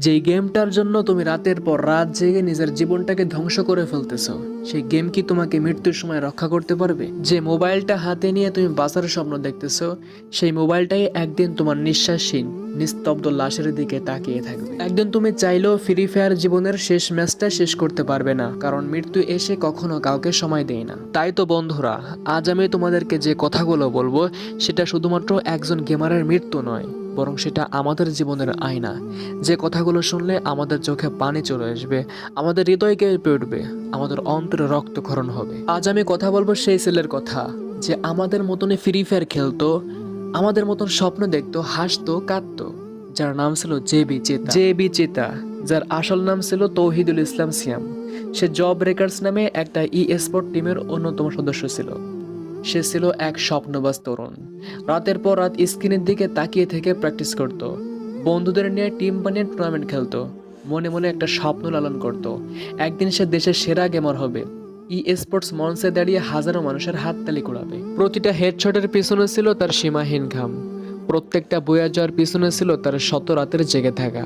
যেই গেমটার জন্য তুমি রাতের পর রাত জেগে নিজের জীবনটাকে ধ্বংস করে ফেলতেছো, সেই গেম কি তোমাকে মৃত্যুর সময় রক্ষা করতে পারবে? যে মোবাইলটা হাতে নিয়ে তুমি বাঁচার স্বপ্ন দেখতেছো, সেই মোবাইলটাই একদিন তোমার নিঃশ্বাসহীন নিস্তব্ধ লাশের দিকে তাকিয়ে থাকবে। একদিন তুমি চাইলেও ফ্রি ফায়ার জীবনের শেষ ম্যাচটা শেষ করতে পারবে না, কারণ মৃত্যু এসে কখনো কাউকে সময় দেয় না। তাই তো বন্ধুরা, আজ আমি তোমাদেরকে যে কথাগুলো বলবো সেটা শুধুমাত্র একজন গেমারের মৃত্যু নয়, বরং সেটা আমাদের জীবনের আয়না। যে কথাগুলো শুনলে আমাদের চোখে পানি চলে আসবে, আমাদের হৃদয় কেঁপে উঠবে, আমাদের অন্তরে রক্তক্ষরণ হবে। আজ আমি কথা বলবো সেই ছেলের কথা, যে আমাদের মতনই ফ্রি ফায়ার খেলতো, আমাদের মতন স্বপ্ন দেখতো, হাসতো, কাঁদতো, যার নাম ছিল জে বি চেতা, যার আসল নাম ছিল তৌহিদুল ইসলাম সিয়াম। সে জব ব্রেকার্স নামে একটা স্পোর্ট টিমের অন্যতম সদস্য ছিল। সে ছিল এক স্বপ্নবাজ তরুণ। রাতের পর রাত স্ক্রিনের দিকে তাকিয়ে থেকে প্র্যাকটিস করত, বন্ধুদের নিয়ে টিম বানিয়ে টুর্নামেন্ট খেলতো, মনে মনে একটা স্বপ্ন লালন করত, একদিন সে দেশের সেরা গেমার হবে। স্পোর্টস মঞ্চে দাঁড়িয়ে হাজারো মানুষের হাততালি কুড়াবে। প্রতিটা হেডশটের পিছনে ছিল তার সীমাহীন ঘাম, প্রত্যেকটা বইয়া যাওয়ার পিছনে ছিল তার শত রাতের জেগে থাকা।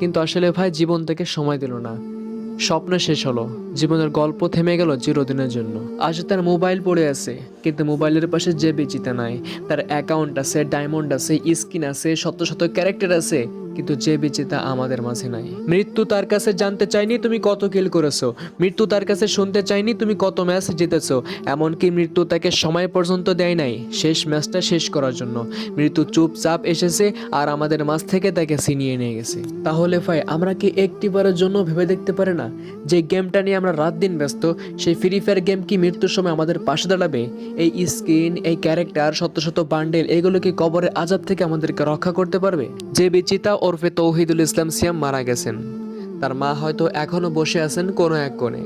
কিন্তু আসলে ভাই, জীবন থেকে সময় দিল না। স্বপ্ন শেষ হলো, জীবনের গল্প থেমে গেল চিরদিনের জন্য। আজ তার মোবাইল পড়ে আছে, কিন্তু মোবাইলের পাশে যে বেচিতে নাই। তার অ্যাকাউন্ট আছে, ডায়মন্ড আছে, স্কিন আছে, শত শত ক্যারেক্টার আছে, কিন্তু যে বেচিতা আমাদের মাঝে নাই। মৃত্যু তার কাছে জানতে চাইনি তুমি কত কিল করেছো, মৃত্যু তার কাছে শুনতে চাইনি তুমি কত ম্যাচ জিতেছো। এমনকি মৃত্যু তাকে সময় পর্যন্ত দেয় নাই শেষ ম্যাচটা শেষ করার জন্য। মৃত্যু চুপচাপ এসেছে আর আমাদের মাঝ থেকে তাকে ছিনিয়ে নিয়ে গেছে। তাহলে ভাই, আমরা কি একটিবারের জন্য ভেবে দেখতে পারে না, যে গেমটা নিয়ে আমরা রাত দিন ব্যস্ত, সেই ফ্রি ফায়ার গেম কি মৃত্যুর সময় আমাদের পাশে দাঁড়াবে? এই স্কিন, এই ক্যারেক্টার, শত শত বান্ডেল, এগুলো কি কবরের আযাব থেকে আমাদেরকে রক্ষা করতে পারবে? যে বিচিতা ওরফে তৌহিদুল ইসলাম সিয়াম মারা গেছেন। তার মা হয়তো এখনো বসে আছেন কোনো এক কোণে,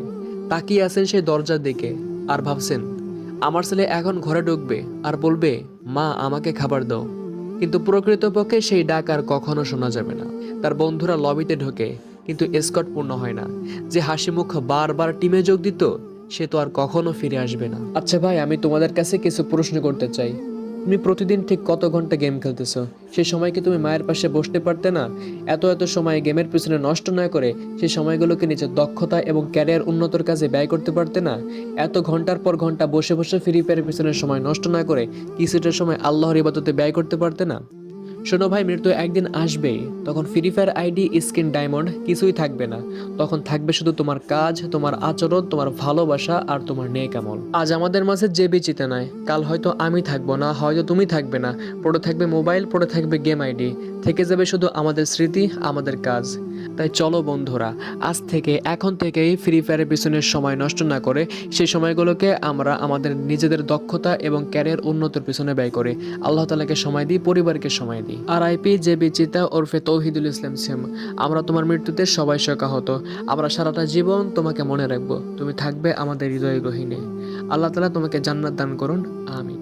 তাকিয়ে আছেন সেই দরজার দিকে, আর ভাবছেন, আমার ছেলে এখন ঘরে ঢুকবে আর বলবে, মা আমাকে খাবার দাও। কিন্তু প্রকৃতপক্ষে সেই ডাক আর কখনো শোনা যাবে না। তার বন্ধুরা লবিতে ঢোকে, কিন্তু এসকর্ট পূর্ণ হয় না। যে হাসি মুখ বারবার টিমে যোগ দিত, সে তো আর কখনো ফিরে আসবে না। আচ্ছা ভাই, আমি তোমাদের কাছে কিছু প্রশ্ন করতে চাই। তুমি প্রতিদিন ঠিক কত ঘন্টা গেম খেলতেছো? সেই সময় কি তুমি মায়ের পাশে বসতে পারতে না? এত এত সময় গেমের পিছনে নষ্ট না করে সেই সময়গুলোকে নিজের দক্ষতা এবং ক্যারিয়ার উন্নতর কাজে ব্যয় করতে পারতে না? এত ঘন্টার পর ঘন্টা বসে বসে ফ্রি ফায়ারের পিছনে সময় নষ্ট না করে কিছুটা সময় আল্লাহর ইবাদতে ব্যয় করতে পারতে না? শোনো ভাই, মৃত্যু একদিন আসবেই। তখন free fire ID, skin, diamond কিছুই থাকবে না। তখন থাকবে শুধু তোমার কাজ, তোমার আচরণ, তোমার ভালোবাসা আর তোমার নেক আমল। আজ আমাদের মাঝে যে বেঁচে নাই, কাল হয়তো আমি থাকবো না, হয়তো তুমি থাকবে না। পড়ে থাকবে মোবাইল, পড়ে থাকবে গেম আইডি, থেকে যাবে শুধু আমাদের স্মৃতি, আমাদের কাজ। তাই চলো বন্ধুরা, আজ থেকে, এখন থেকেই ফ্রি ফায়ারের পিছনে সময় নষ্ট না করে সেই সময়গুলোকে আমরা আমাদের নিজেদের দক্ষতা এবং ক্যারিয়ার উন্নতির পিছনে ব্যয় করি। আল্লাহ তাআলাকে সময় দিই, পরিবারকে সময় দিই। RIP যে বিচিতা ওরফে তৌহিদুল ইসলাম সিয়াম। আমরা তোমার মৃত্যুতে সবাই শোকাহত। আমরা সারাটা জীবন তোমাকে মনে রাখবো। তুমি থাকবে আমাদের হৃদয় গহীনে। আল্লাহ তাআলা তোমাকে জান্নাত দান করুন। আমিন।